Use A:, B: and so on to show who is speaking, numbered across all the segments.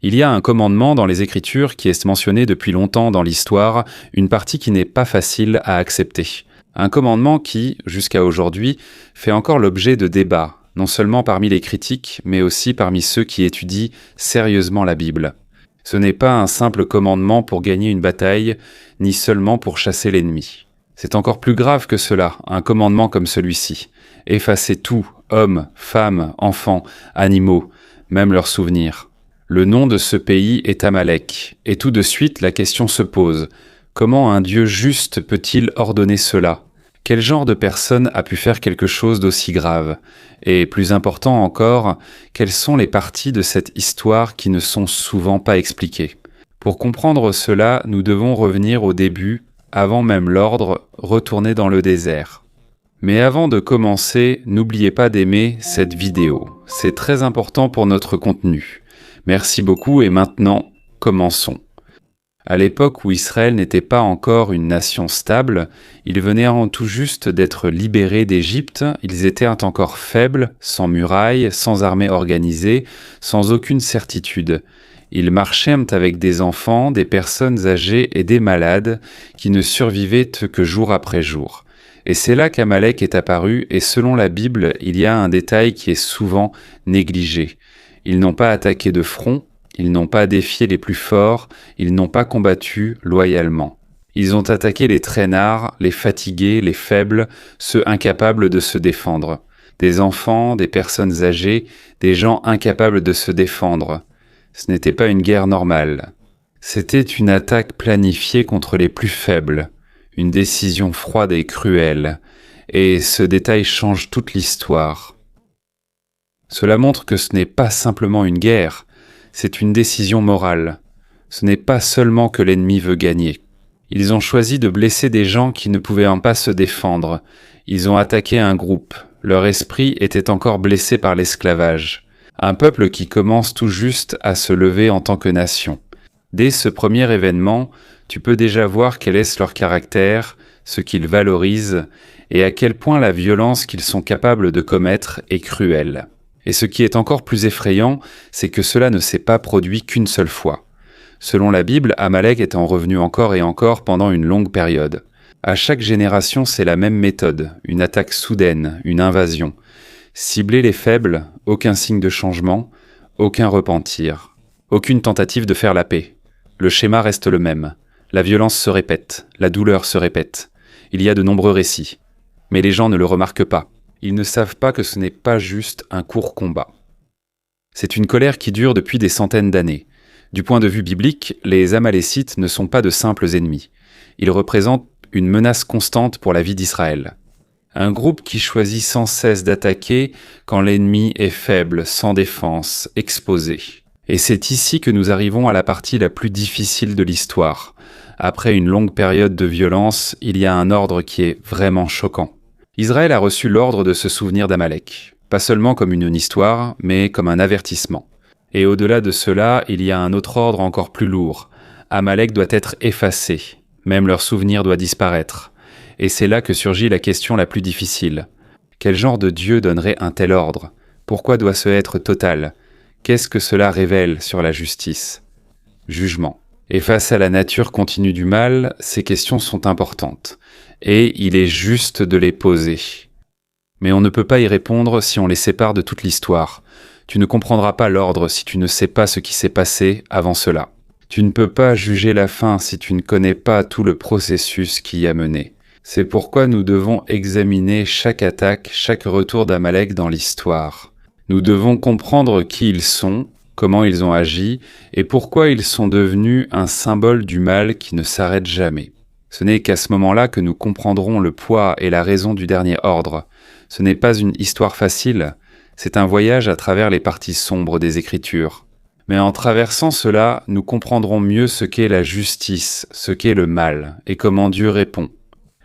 A: Il y a un commandement dans les Écritures qui est mentionné depuis longtemps dans l'histoire, une partie qui n'est pas facile à accepter. Un commandement qui, jusqu'à aujourd'hui, fait encore l'objet de débats, non seulement parmi les critiques, mais aussi parmi ceux qui étudient sérieusement la Bible. Ce n'est pas un simple commandement pour gagner une bataille, ni seulement pour chasser l'ennemi. C'est encore plus grave que cela, un commandement comme celui-ci. Effacer tout, hommes, femmes, enfants, animaux, même leurs souvenirs. Le nom de ce pays est Amalek, et tout de suite la question se pose. Comment un Dieu juste peut-il ordonner cela ? Quel genre de personne a pu faire quelque chose d'aussi grave ? Et plus important encore, quelles sont les parties de cette histoire qui ne sont souvent pas expliquées ? Pour comprendre cela, nous devons revenir au début, avant même l'ordre, retourner dans le désert. Mais avant de commencer, n'oubliez pas d'aimer cette vidéo. C'est très important pour notre contenu. Merci beaucoup et maintenant, commençons. À l'époque où Israël n'était pas encore une nation stable, ils venaient en tout juste d'être libérés d'Égypte, ils étaient encore faibles, sans murailles, sans armée organisée, sans aucune certitude. Ils marchaient avec des enfants, des personnes âgées et des malades qui ne survivaient que jour après jour. Et c'est là qu'Amalek est apparu et selon la Bible, il y a un détail qui est souvent négligé. Ils n'ont pas attaqué de front, ils n'ont pas défié les plus forts, ils n'ont pas combattu loyalement. Ils ont attaqué les traînards, les fatigués, les faibles, ceux incapables de se défendre. Des enfants, des personnes âgées, des gens incapables de se défendre. Ce n'était pas une guerre normale. C'était une attaque planifiée contre les plus faibles, une décision froide et cruelle, et ce détail change toute l'histoire. Cela montre que ce n'est pas simplement une guerre, c'est une décision morale. Ce n'est pas seulement que l'ennemi veut gagner. Ils ont choisi de blesser des gens qui ne pouvaient pas se défendre. Ils ont attaqué un groupe. Leur esprit était encore blessé par l'esclavage. Un peuple qui commence tout juste à se lever en tant que nation. Dès ce premier événement, tu peux déjà voir quel est leur caractère, ce qu'ils valorisent, et à quel point la violence qu'ils sont capables de commettre est cruelle. Et ce qui est encore plus effrayant, c'est que cela ne s'est pas produit qu'une seule fois. Selon la Bible, Amalek est en revenu encore et encore pendant une longue période. À chaque génération, c'est la même méthode, une attaque soudaine, une invasion. Cibler les faibles, aucun signe de changement, aucun repentir, aucune tentative de faire la paix. Le schéma reste le même. La violence se répète, la douleur se répète. Il y a de nombreux récits. Mais les gens ne le remarquent pas. Ils ne savent pas que ce n'est pas juste un court combat. C'est une colère qui dure depuis des centaines d'années. Du point de vue biblique, les Amalécites ne sont pas de simples ennemis. Ils représentent une menace constante pour la vie d'Israël. Un groupe qui choisit sans cesse d'attaquer quand l'ennemi est faible, sans défense, exposé. Et c'est ici que nous arrivons à la partie la plus difficile de l'histoire. Après une longue période de violence, il y a un ordre qui est vraiment choquant. Israël a reçu l'ordre de se souvenir d'Amalek, pas seulement comme une histoire, mais comme un avertissement. Et au-delà de cela, il y a un autre ordre encore plus lourd. Amalek doit être effacé, même leur souvenir doit disparaître. Et c'est là que surgit la question la plus difficile. Quel genre de Dieu donnerait un tel ordre ? Pourquoi doit-ce être total ? Qu'est-ce que cela révèle sur la justice ? Jugement. Et face à la nature continue du mal, ces questions sont importantes. Et il est juste de les poser. Mais on ne peut pas y répondre si on les sépare de toute l'histoire. Tu ne comprendras pas l'ordre si tu ne sais pas ce qui s'est passé avant cela. Tu ne peux pas juger la fin si tu ne connais pas tout le processus qui y a mené. C'est pourquoi nous devons examiner chaque attaque, chaque retour d'Amalek dans l'histoire. Nous devons comprendre qui ils sont, comment ils ont agi, et pourquoi ils sont devenus un symbole du mal qui ne s'arrête jamais. Ce n'est qu'à ce moment-là que nous comprendrons le poids et la raison du dernier ordre. Ce n'est pas une histoire facile, c'est un voyage à travers les parties sombres des Écritures. Mais en traversant cela, nous comprendrons mieux ce qu'est la justice, ce qu'est le mal, et comment Dieu répond.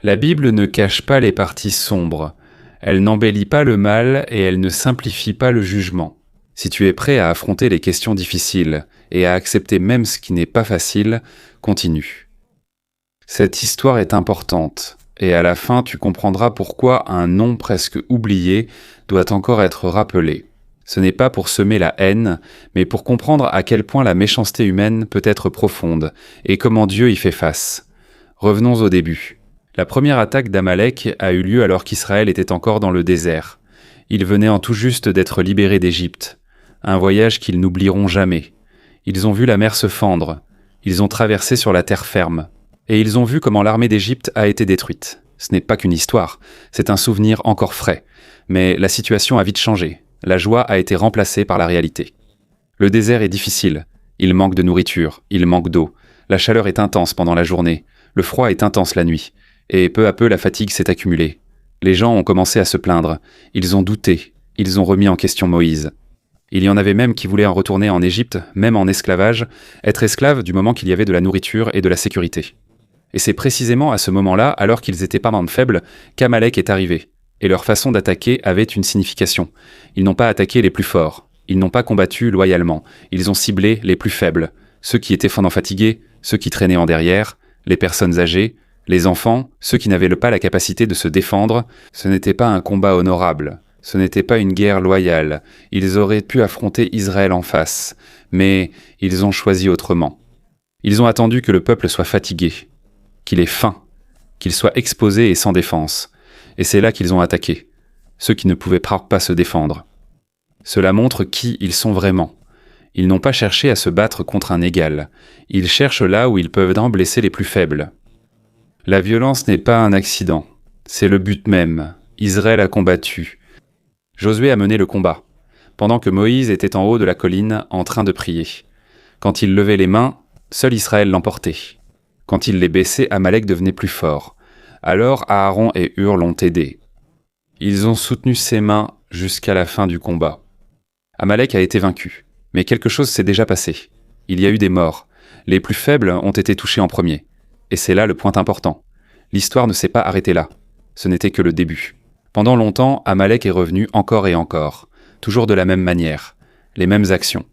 A: La Bible ne cache pas les parties sombres, elle n'embellit pas le mal et elle ne simplifie pas le jugement. Si tu es prêt à affronter les questions difficiles et à accepter même ce qui n'est pas facile, continue. Cette histoire est importante, et à la fin tu comprendras pourquoi un nom presque oublié doit encore être rappelé. Ce n'est pas pour semer la haine, mais pour comprendre à quel point la méchanceté humaine peut être profonde, et comment Dieu y fait face. Revenons au début. La première attaque d'Amalek a eu lieu alors qu'Israël était encore dans le désert. Ils venaient en tout juste d'être libérés d'Égypte, un voyage qu'ils n'oublieront jamais. Ils ont vu la mer se fendre, ils ont traversé sur la terre ferme, et ils ont vu comment l'armée d'Égypte a été détruite. Ce n'est pas qu'une histoire, c'est un souvenir encore frais, mais la situation a vite changé. La joie a été remplacée par la réalité. Le désert est difficile, il manque de nourriture, il manque d'eau, la chaleur est intense pendant la journée, le froid est intense la nuit, et peu à peu la fatigue s'est accumulée. Les gens ont commencé à se plaindre, ils ont douté, ils ont remis en question Moïse. Il y en avait même qui voulaient en retourner en Égypte, même en esclavage, être esclaves du moment qu'il y avait de la nourriture et de la sécurité. Et c'est précisément à ce moment-là, alors qu'ils étaient pas mal faibles, qu'Amalek est arrivé. Et leur façon d'attaquer avait une signification. Ils n'ont pas attaqué les plus forts, ils n'ont pas combattu loyalement, ils ont ciblé les plus faibles, ceux qui étaient fondant fatigués, ceux qui traînaient en derrière, les personnes âgées, les enfants, ceux qui n'avaient pas la capacité de se défendre. Ce n'était pas un combat honorable, ce n'était pas une guerre loyale, ils auraient pu affronter Israël en face, mais ils ont choisi autrement. Ils ont attendu que le peuple soit fatigué, qu'il ait faim, qu'il soit exposé et sans défense. Et c'est là qu'ils ont attaqué, ceux qui ne pouvaient pas se défendre. Cela montre qui ils sont vraiment. Ils n'ont pas cherché à se battre contre un égal, ils cherchent là où ils peuvent blesser les plus faibles. La violence n'est pas un accident, c'est le but même. Israël a combattu. Josué a mené le combat, pendant que Moïse était en haut de la colline en train de prier. Quand il levait les mains, seul Israël l'emportait. Quand il les baissait, Amalek devenait plus fort. Alors Aaron et Hur l'ont aidé. Ils ont soutenu ses mains jusqu'à la fin du combat. Amalek a été vaincu, mais quelque chose s'est déjà passé. Il y a eu des morts. Les plus faibles ont été touchés en premier. Et c'est là le point important. L'histoire ne s'est pas arrêtée là. Ce n'était que le début. Pendant longtemps, Amalek est revenu encore et encore, toujours de la même manière, les mêmes actions.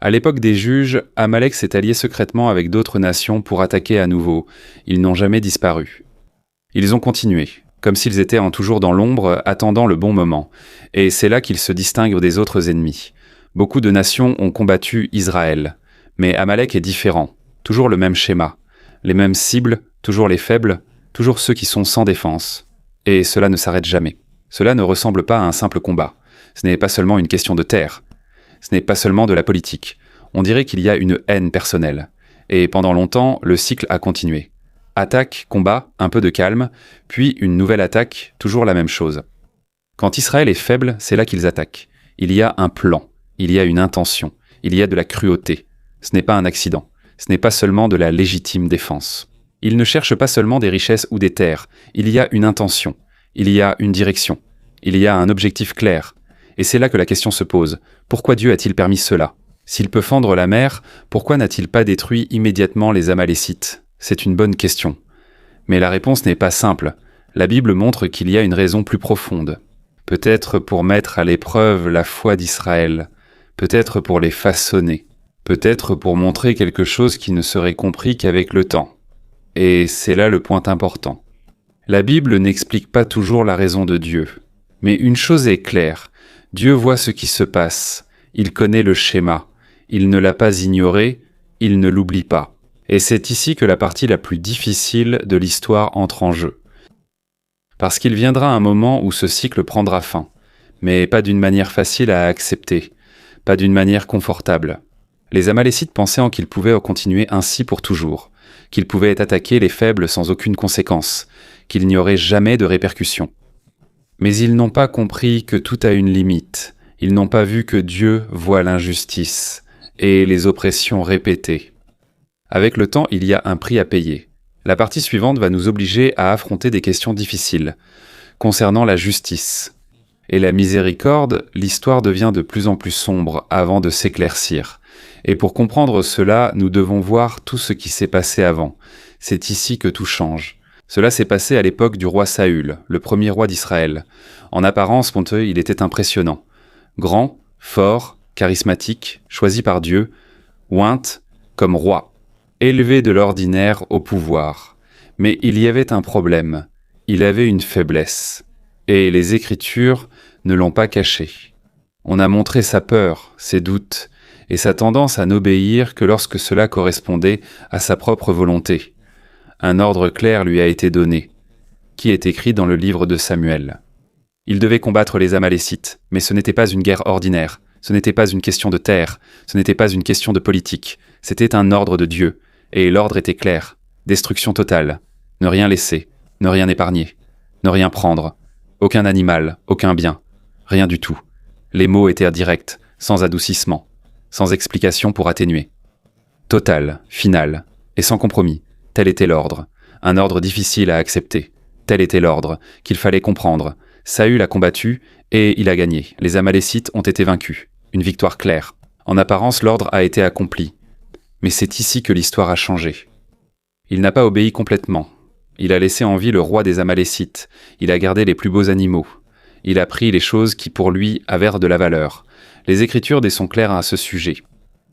A: À l'époque des juges, Amalek s'est allié secrètement avec d'autres nations pour attaquer à nouveau. Ils n'ont jamais disparu. Ils ont continué, comme s'ils étaient toujours dans l'ombre, attendant le bon moment. Et c'est là qu'ils se distinguent des autres ennemis. Beaucoup de nations ont combattu Israël. Mais Amalek est différent. Toujours le même schéma. Les mêmes cibles, toujours les faibles, toujours ceux qui sont sans défense. Et cela ne s'arrête jamais. Cela ne ressemble pas à un simple combat. Ce n'est pas seulement une question de terre. Ce n'est pas seulement de la politique. On dirait qu'il y a une haine personnelle. Et pendant longtemps, le cycle a continué. Attaque, combat, un peu de calme, puis une nouvelle attaque, toujours la même chose. Quand Israël est faible, c'est là qu'ils attaquent. Il y a un plan, il y a une intention, il y a de la cruauté. Ce n'est pas un accident, ce n'est pas seulement de la légitime défense. Ils ne cherchent pas seulement des richesses ou des terres, il y a une intention, il y a une direction, il y a un objectif clair. Et c'est là que la question se pose. Pourquoi Dieu a-t-il permis cela ? S'il peut fendre la mer, pourquoi n'a-t-il pas détruit immédiatement les Amalécites ? C'est une bonne question. Mais la réponse n'est pas simple. La Bible montre qu'il y a une raison plus profonde. Peut-être pour mettre à l'épreuve la foi d'Israël. Peut-être pour les façonner. Peut-être pour montrer quelque chose qui ne serait compris qu'avec le temps. Et c'est là le point important. La Bible n'explique pas toujours la raison de Dieu. Mais une chose est claire. Dieu voit ce qui se passe. Il connaît le schéma. Il ne l'a pas ignoré. Il ne l'oublie pas. Et c'est ici que la partie la plus difficile de l'histoire entre en jeu. Parce qu'il viendra un moment où ce cycle prendra fin, mais pas d'une manière facile à accepter, pas d'une manière confortable. Les Amalécites pensaient qu'ils pouvaient continuer ainsi pour toujours, qu'ils pouvaient attaquer les faibles sans aucune conséquence, qu'il n'y aurait jamais de répercussions. Mais ils n'ont pas compris que tout a une limite, ils n'ont pas vu que Dieu voit l'injustice et les oppressions répétées. Avec le temps, il y a un prix à payer. La partie suivante va nous obliger à affronter des questions difficiles, concernant la justice. Et la miséricorde, l'histoire devient de plus en plus sombre avant de s'éclaircir. Et pour comprendre cela, nous devons voir tout ce qui s'est passé avant. C'est ici que tout change. Cela s'est passé à l'époque du roi Saül, le premier roi d'Israël. En apparence, il était impressionnant. Grand, fort, charismatique, choisi par Dieu, oint comme roi. Élevé de l'ordinaire au pouvoir. Mais il y avait un problème, il avait une faiblesse, et les Écritures ne l'ont pas caché. On a montré sa peur, ses doutes, et sa tendance à n'obéir que lorsque cela correspondait à sa propre volonté. Un ordre clair lui a été donné, qui est écrit dans le livre de Samuel. Il devait combattre les Amalécites, mais ce n'était pas une guerre ordinaire, ce n'était pas une question de terre, ce n'était pas une question de politique, c'était un ordre de Dieu, et l'ordre était clair, destruction totale, ne rien laisser, ne rien épargner, ne rien prendre, aucun animal, aucun bien, rien du tout. Les mots étaient directs, sans adoucissement, sans explication pour atténuer. Total, final, et sans compromis, tel était l'ordre, un ordre difficile à accepter. Tel était l'ordre, qu'il fallait comprendre. Saül a combattu, et il a gagné. Les Amalécites ont été vaincus. Une victoire claire. En apparence, l'ordre a été accompli. Mais c'est ici que l'histoire a changé. Il n'a pas obéi complètement. Il a laissé en vie le roi des Amalécites. Il a gardé les plus beaux animaux. Il a pris les choses qui pour lui avaient de la valeur. Les Écritures sont claires à ce sujet.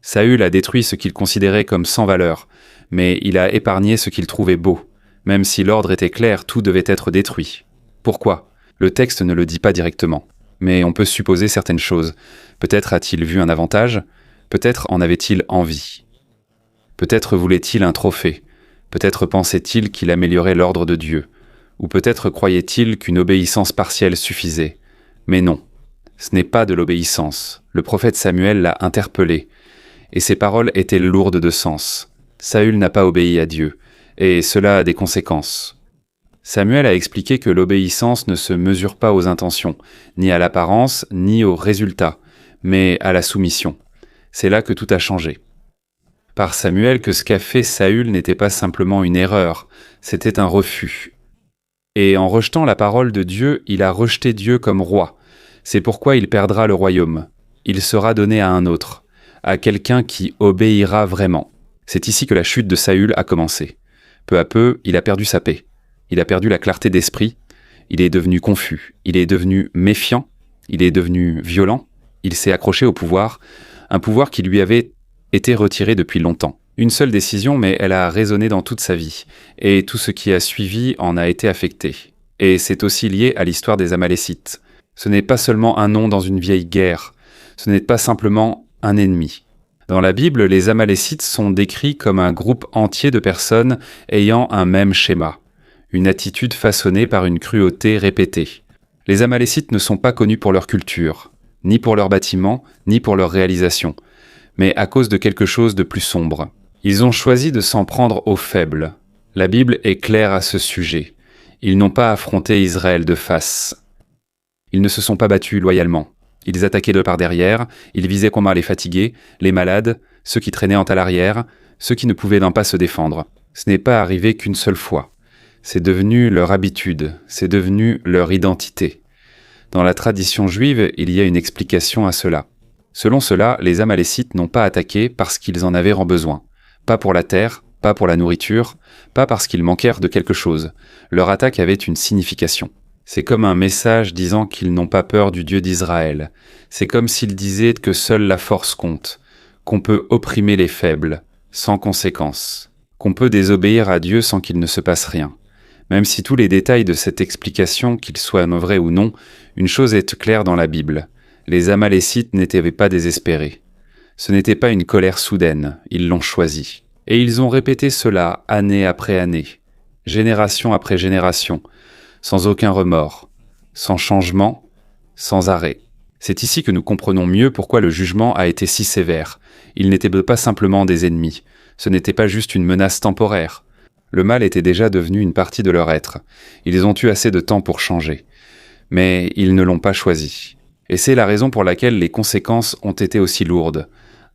A: Saül a détruit ce qu'il considérait comme sans valeur, mais il a épargné ce qu'il trouvait beau. Même si l'ordre était clair, tout devait être détruit. Pourquoi ? Le texte ne le dit pas directement, mais on peut supposer certaines choses. Peut-être a-t-il vu un avantage, peut-être en avait-il envie. Peut-être voulait-il un trophée, peut-être pensait-il qu'il améliorait l'ordre de Dieu, ou peut-être croyait-il qu'une obéissance partielle suffisait. Mais non, ce n'est pas de l'obéissance. Le prophète Samuel l'a interpellé, et ses paroles étaient lourdes de sens. Saül n'a pas obéi à Dieu, et cela a des conséquences. Samuel a expliqué que l'obéissance ne se mesure pas aux intentions, ni à l'apparence, ni aux résultats, mais à la soumission. C'est là que tout a changé. Par Samuel que ce qu'a fait Saül n'était pas simplement une erreur, c'était un refus. Et en rejetant la parole de Dieu, il a rejeté Dieu comme roi. C'est pourquoi il perdra le royaume. Il sera donné à un autre, à quelqu'un qui obéira vraiment. C'est ici que la chute de Saül a commencé. Peu à peu, il a perdu sa paix. Il a perdu la clarté d'esprit. Il est devenu confus. Il est devenu méfiant. Il est devenu violent. Il s'est accroché au pouvoir, un pouvoir qui lui avait été retiré depuis longtemps. Une seule décision, mais elle a résonné dans toute sa vie. Et tout ce qui a suivi en a été affecté. Et c'est aussi lié à l'histoire des Amalécites. Ce n'est pas seulement un nom dans une vieille guerre. Ce n'est pas simplement un ennemi. Dans la Bible, les Amalécites sont décrits comme un groupe entier de personnes ayant un même schéma, une attitude façonnée par une cruauté répétée. Les Amalécites ne sont pas connus pour leur culture, ni pour leurs bâtiments, ni pour leurs réalisations, mais à cause de quelque chose de plus sombre. Ils ont choisi de s'en prendre aux faibles. La Bible est claire à ce sujet. Ils n'ont pas affronté Israël de face. Ils ne se sont pas battus loyalement. Ils attaquaient de par derrière, ils visaient comment les fatigués, les malades, ceux qui traînaient en à l'arrière, ceux qui ne pouvaient pas se défendre. Ce n'est pas arrivé qu'une seule fois. C'est devenu leur habitude, c'est devenu leur identité. Dans la tradition juive, il y a une explication à cela. Selon cela, les Amalécites n'ont pas attaqué parce qu'ils en avaient besoin. Pas pour la terre, pas pour la nourriture, pas parce qu'ils manquèrent de quelque chose. Leur attaque avait une signification. C'est comme un message disant qu'ils n'ont pas peur du Dieu d'Israël. C'est comme s'ils disaient que seule la force compte, qu'on peut opprimer les faibles, sans conséquence, qu'on peut désobéir à Dieu sans qu'il ne se passe rien. Même si tous les détails de cette explication, qu'ils soient vrais ou non, une chose est claire dans la Bible. Les Amalécites n'étaient pas désespérés. Ce n'était pas une colère soudaine, ils l'ont choisi. Et ils ont répété cela année après année, génération après génération, sans aucun remords, sans changement, sans arrêt. C'est ici que nous comprenons mieux pourquoi le jugement a été si sévère. Ils n'étaient pas simplement des ennemis, ce n'était pas juste une menace temporaire. Le mal était déjà devenu une partie de leur être. Ils ont eu assez de temps pour changer. Mais ils ne l'ont pas choisi. Et c'est la raison pour laquelle les conséquences ont été aussi lourdes.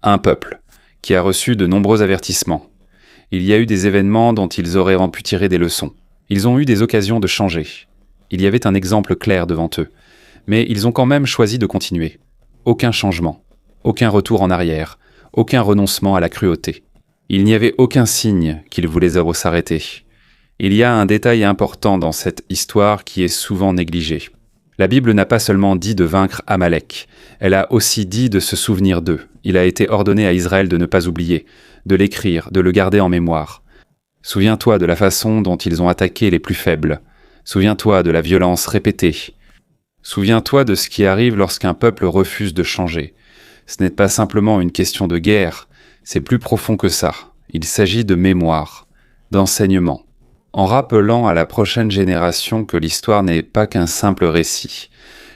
A: Un peuple, qui a reçu de nombreux avertissements. Il y a eu des événements dont ils auraient pu tirer des leçons. Ils ont eu des occasions de changer. Il y avait un exemple clair devant eux. Mais ils ont quand même choisi de continuer. Aucun changement, aucun retour en arrière, aucun renoncement à la cruauté. Il n'y avait aucun signe qu'ils voulaient s'arrêter. Il y a un détail important dans cette histoire qui est souvent négligé. La Bible n'a pas seulement dit de vaincre Amalek, elle a aussi dit de se souvenir d'eux. Il a été ordonné à Israël de ne pas oublier, de l'écrire, de le garder en mémoire. Souviens-toi de la façon dont ils ont attaqué les plus faibles. Souviens-toi de la violence répétée. Souviens-toi de ce qui arrive lorsqu'un peuple refuse de changer. Ce n'est pas simplement une question de guerre, c'est plus profond que ça. Il s'agit de mémoire, d'enseignement. En rappelant à la prochaine génération que l'histoire n'est pas qu'un simple récit.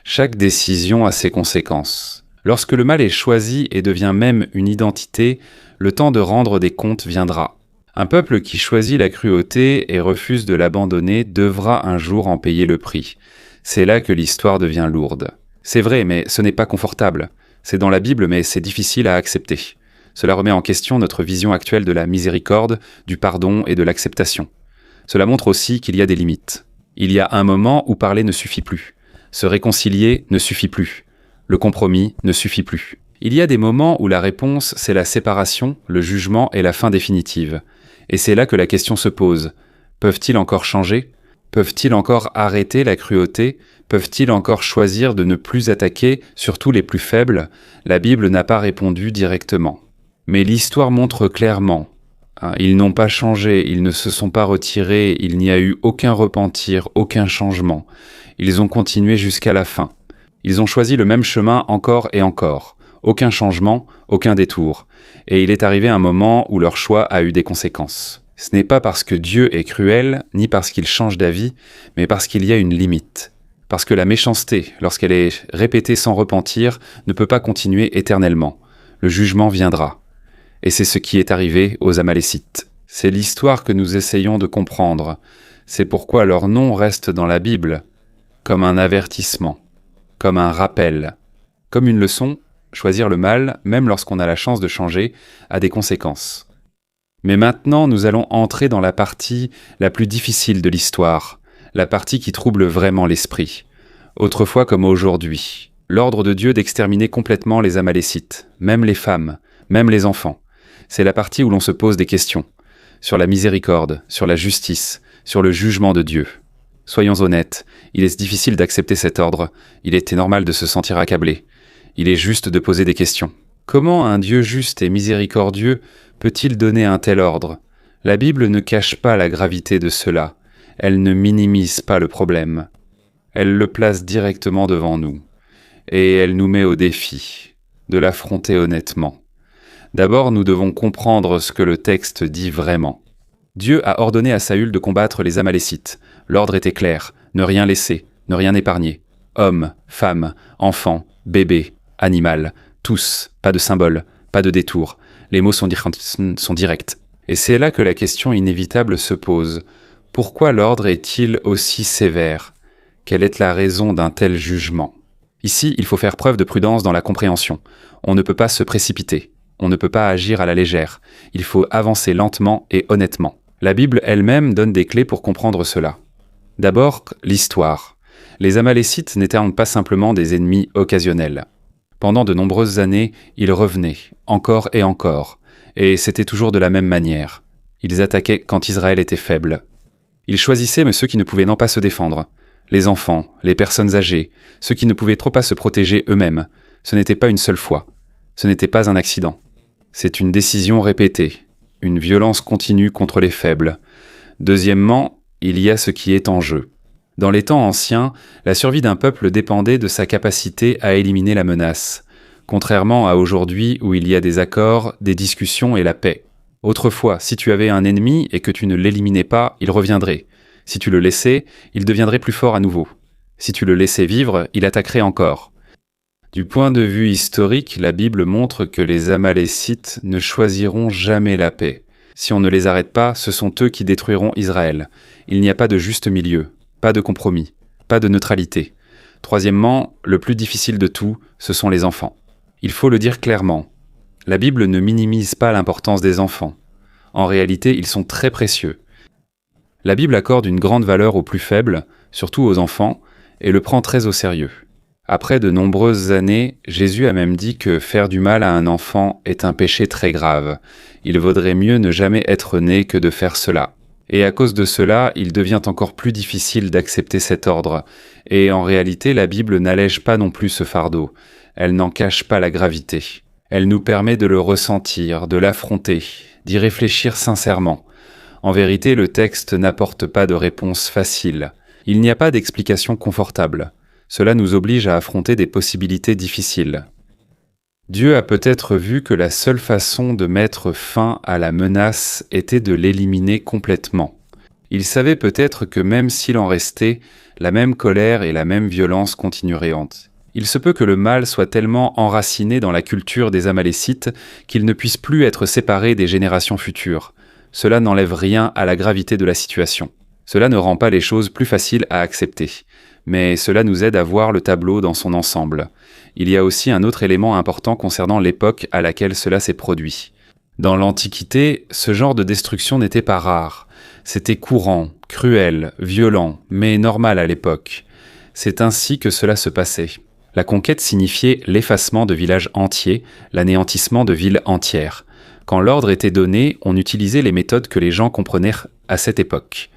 A: Chaque décision a ses conséquences. Lorsque le mal est choisi et devient même une identité, le temps de rendre des comptes viendra. Un peuple qui choisit la cruauté et refuse de l'abandonner devra un jour en payer le prix. C'est là que l'histoire devient lourde. C'est vrai, mais ce n'est pas confortable. C'est dans la Bible, mais c'est difficile à accepter. Cela remet en question notre vision actuelle de la miséricorde, du pardon et de l'acceptation. Cela montre aussi qu'il y a des limites. Il y a un moment où parler ne suffit plus. Se réconcilier ne suffit plus. Le compromis ne suffit plus. Il y a des moments où la réponse, c'est la séparation, le jugement et la fin définitive. Et c'est là que la question se pose. Peuvent-ils encore changer ? Peuvent-ils encore arrêter la cruauté ? Peuvent-ils encore choisir de ne plus attaquer, surtout les plus faibles ? La Bible n'a pas répondu directement. Mais l'histoire montre clairement. Ils n'ont pas changé, ils ne se sont pas retirés, il n'y a eu aucun repentir, aucun changement. Ils ont continué jusqu'à la fin. Ils ont choisi le même chemin encore et encore. Aucun changement, aucun détour. Et il est arrivé un moment où leur choix a eu des conséquences. Ce n'est pas parce que Dieu est cruel, ni parce qu'il change d'avis, mais parce qu'il y a une limite. Parce que la méchanceté, lorsqu'elle est répétée sans repentir, ne peut pas continuer éternellement. Le jugement viendra. Et c'est ce qui est arrivé aux Amalécites. C'est l'histoire que nous essayons de comprendre. C'est pourquoi leur nom reste dans la Bible, comme un avertissement, comme un rappel, comme une leçon. Choisir le mal, même lorsqu'on a la chance de changer, a des conséquences. Mais maintenant, nous allons entrer dans la partie la plus difficile de l'histoire, la partie qui trouble vraiment l'esprit. Autrefois comme aujourd'hui, l'ordre de Dieu d'exterminer complètement les Amalécites, même les femmes, même les enfants. C'est la partie où l'on se pose des questions, sur la miséricorde, sur la justice, sur le jugement de Dieu. Soyons honnêtes, il est difficile d'accepter cet ordre, il était normal de se sentir accablé. Il est juste de poser des questions. Comment un Dieu juste et miséricordieux peut-il donner un tel ordre ? La Bible ne cache pas la gravité de cela. Elle ne minimise pas le problème. Elle le place directement devant nous. Et elle nous met au défi de l'affronter honnêtement. D'abord, nous devons comprendre ce que le texte dit vraiment. Dieu a ordonné à Saül de combattre les Amalécites. L'ordre était clair, ne rien laisser, ne rien épargner. Hommes, femmes, enfants, bébés, animal, tous, pas de symbole, pas de détour. Les mots sont directs. Et c'est là que la question inévitable se pose. Pourquoi l'ordre est-il aussi sévère ? Quelle est la raison d'un tel jugement ? Ici, il faut faire preuve de prudence dans la compréhension. On ne peut pas se précipiter. On ne peut pas agir à la légère. Il faut avancer lentement et honnêtement. La Bible elle-même donne des clés pour comprendre cela. D'abord, l'histoire. Les Amalécites n'étaient pas simplement des ennemis occasionnels. Pendant de nombreuses années, ils revenaient, encore et c'était toujours de la même manière. Ils attaquaient quand Israël était faible. Ils choisissaient mais ceux qui ne pouvaient non pas se défendre. Les enfants, les personnes âgées, ceux qui ne pouvaient trop pas se protéger eux-mêmes. Ce n'était pas une seule fois. Ce n'était pas un accident. C'est une décision répétée, une violence continue contre les faibles. Deuxièmement, il y a ce qui est en jeu. Dans les temps anciens, la survie d'un peuple dépendait de sa capacité à éliminer la menace, contrairement à aujourd'hui où il y a des accords, des discussions et la paix. Autrefois, si tu avais un ennemi et que tu ne l'éliminais pas, il reviendrait. Si tu le laissais, il deviendrait plus fort à nouveau. Si tu le laissais vivre, il attaquerait encore. Du point de vue historique, la Bible montre que les Amalécites ne choisiront jamais la paix. Si on ne les arrête pas, ce sont eux qui détruiront Israël. Il n'y a pas de juste milieu. Pas de compromis, pas de neutralité. Troisièmement, le plus difficile de tout, ce sont les enfants. Il faut le dire clairement. La Bible ne minimise pas l'importance des enfants. En réalité, ils sont très précieux. La Bible accorde une grande valeur aux plus faibles, surtout aux enfants, et le prend très au sérieux. Après de nombreuses années, Jésus a même dit que faire du mal à un enfant est un péché très grave. Il vaudrait mieux ne jamais être né que de faire cela. Et à cause de cela, il devient encore plus difficile d'accepter cet ordre. Et en réalité, la Bible n'allège pas non plus ce fardeau. Elle n'en cache pas la gravité. Elle nous permet de le ressentir, de l'affronter, d'y réfléchir sincèrement. En vérité, le texte n'apporte pas de réponse facile. Il n'y a pas d'explication confortable. Cela nous oblige à affronter des possibilités difficiles. Dieu a peut-être vu que la seule façon de mettre fin à la menace était de l'éliminer complètement. Il savait peut-être que même s'il en restait, la même colère et la même violence continueraient. Il se peut que le mal soit tellement enraciné dans la culture des Amalécites qu'il ne puisse plus être séparé des générations futures. Cela n'enlève rien à la gravité de la situation. Cela ne rend pas les choses plus faciles à accepter. Mais cela nous aide à voir le tableau dans son ensemble. Il y a aussi un autre élément important concernant l'époque à laquelle cela s'est produit. Dans l'Antiquité, ce genre de destruction n'était pas rare. C'était courant, cruel, violent, mais normal à l'époque. C'est ainsi que cela se passait. La conquête signifiait l'effacement de villages entiers, l'anéantissement de villes entières. Quand l'ordre était donné, on utilisait les méthodes que les gens comprenaient à cette époque.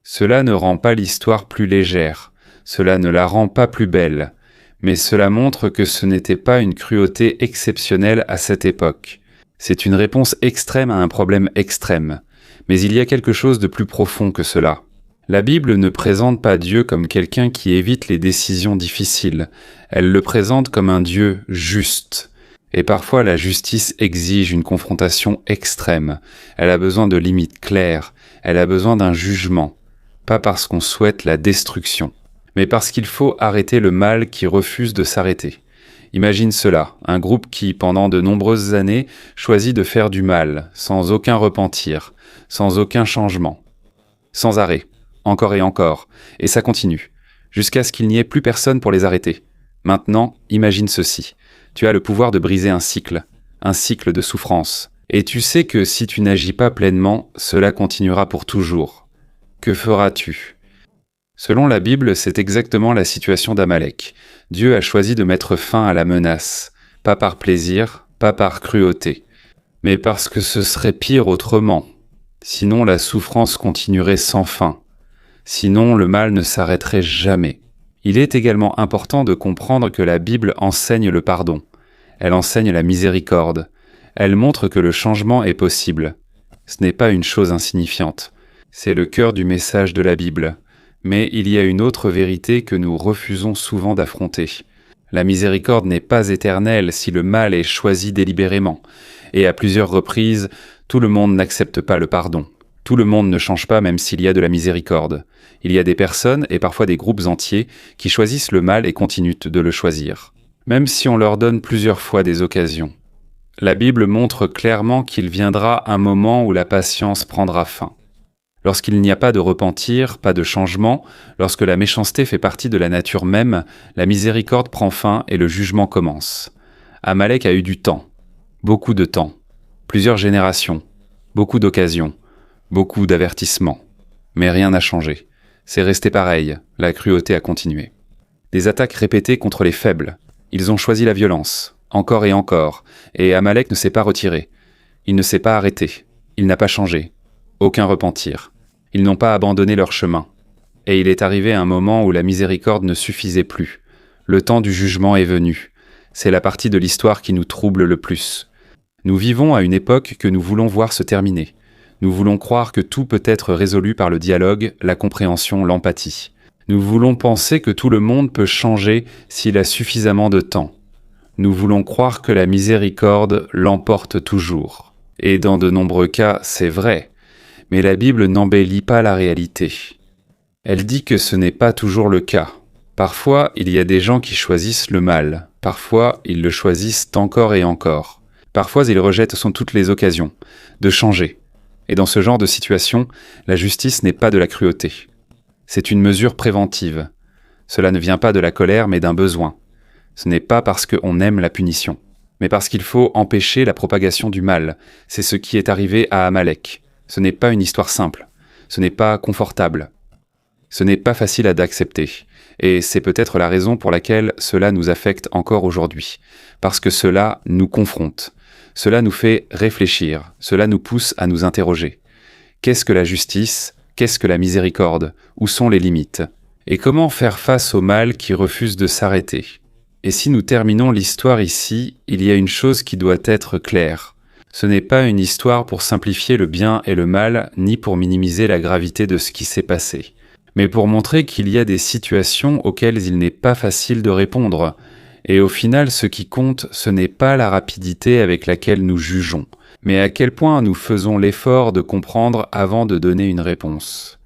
A: Cela ne rend pas l'histoire plus légère. Cela ne la rend pas plus belle, mais cela montre que ce n'était pas une cruauté exceptionnelle à cette époque. C'est une réponse extrême à un problème extrême. Mais il y a quelque chose de plus profond que cela. La Bible ne présente pas Dieu comme quelqu'un qui évite les décisions difficiles. Elle le présente comme un Dieu juste. Et parfois la justice exige une confrontation extrême. Elle a besoin de limites claires. Elle a besoin d'un jugement. Pas parce qu'on souhaite la destruction, mais parce qu'il faut arrêter le mal qui refuse de s'arrêter. Imagine cela, un groupe qui, pendant de nombreuses années, choisit de faire du mal, sans aucun repentir, sans aucun changement. Sans arrêt, encore et ça continue, jusqu'à ce qu'il n'y ait plus personne pour les arrêter. Maintenant, imagine ceci. Tu as le pouvoir de briser un cycle de souffrance. Et tu sais que si tu n'agis pas pleinement, cela continuera pour toujours. Que feras-tu ? Selon la Bible, c'est exactement la situation d'Amalek. Dieu a choisi de mettre fin à la menace, pas par plaisir, pas par cruauté, mais parce que ce serait pire autrement. Sinon, la souffrance continuerait sans fin. Sinon, le mal ne s'arrêterait jamais. Il est également important de comprendre que la Bible enseigne le pardon. Elle enseigne la miséricorde. Elle montre que le changement est possible. Ce n'est pas une chose insignifiante. C'est le cœur du message de la Bible. Mais il y a une autre vérité que nous refusons souvent d'affronter. La miséricorde n'est pas éternelle si le mal est choisi délibérément. Et à plusieurs reprises, tout le monde n'accepte pas le pardon. Tout le monde ne change pas même s'il y a de la miséricorde. Il y a des personnes et parfois des groupes entiers qui choisissent le mal et continuent de le choisir. Même si on leur donne plusieurs fois des occasions. La Bible montre clairement qu'il viendra un moment où la patience prendra fin. Lorsqu'il n'y a pas de repentir, pas de changement, lorsque la méchanceté fait partie de la nature même, la miséricorde prend fin et le jugement commence. Amalek a eu du temps, beaucoup de temps, plusieurs générations, beaucoup d'occasions, beaucoup d'avertissements. Mais rien n'a changé. C'est resté pareil, la cruauté a continué. Des attaques répétées contre les faibles. Ils ont choisi la violence, encore, et Amalek ne s'est pas retiré. Il ne s'est pas arrêté. Il n'a pas changé. Aucun repentir. Ils n'ont pas abandonné leur chemin. Et il est arrivé un moment où la miséricorde ne suffisait plus. Le temps du jugement est venu. C'est la partie de l'histoire qui nous trouble le plus. Nous vivons à une époque que nous voulons voir se terminer. Nous voulons croire que tout peut être résolu par le dialogue, la compréhension, l'empathie. Nous voulons penser que tout le monde peut changer s'il a suffisamment de temps. Nous voulons croire que la miséricorde l'emporte toujours. Et dans de nombreux cas, c'est vrai. Mais la Bible n'embellit pas la réalité. Elle dit que ce n'est pas toujours le cas. Parfois, il y a des gens qui choisissent le mal. Parfois, ils le choisissent encore. Parfois, ils rejettent toutes les occasions de changer. Et dans ce genre de situation, la justice n'est pas de la cruauté. C'est une mesure préventive. Cela ne vient pas de la colère, mais d'un besoin. Ce n'est pas parce qu'on aime la punition, mais parce qu'il faut empêcher la propagation du mal. C'est ce qui est arrivé à Amalek. Ce n'est pas une histoire simple. Ce n'est pas confortable. Ce n'est pas facile à d'accepter. Et c'est peut-être la raison pour laquelle cela nous affecte encore aujourd'hui. Parce que cela nous confronte. Cela nous fait réfléchir. Cela nous pousse à nous interroger. Qu'est-ce que la justice ? Qu'est-ce que la miséricorde ? Où sont les limites ? Et comment faire face au mal qui refuse de s'arrêter ? Et si nous terminons l'histoire ici, il y a une chose qui doit être claire. Ce n'est pas une histoire pour simplifier le bien et le mal, ni pour minimiser la gravité de ce qui s'est passé. mais pour montrer qu'il y a des situations auxquelles il n'est pas facile de répondre. Et au final, ce qui compte, ce n'est pas la rapidité avec laquelle nous jugeons, mais à quel point nous faisons l'effort de comprendre avant de donner une réponse.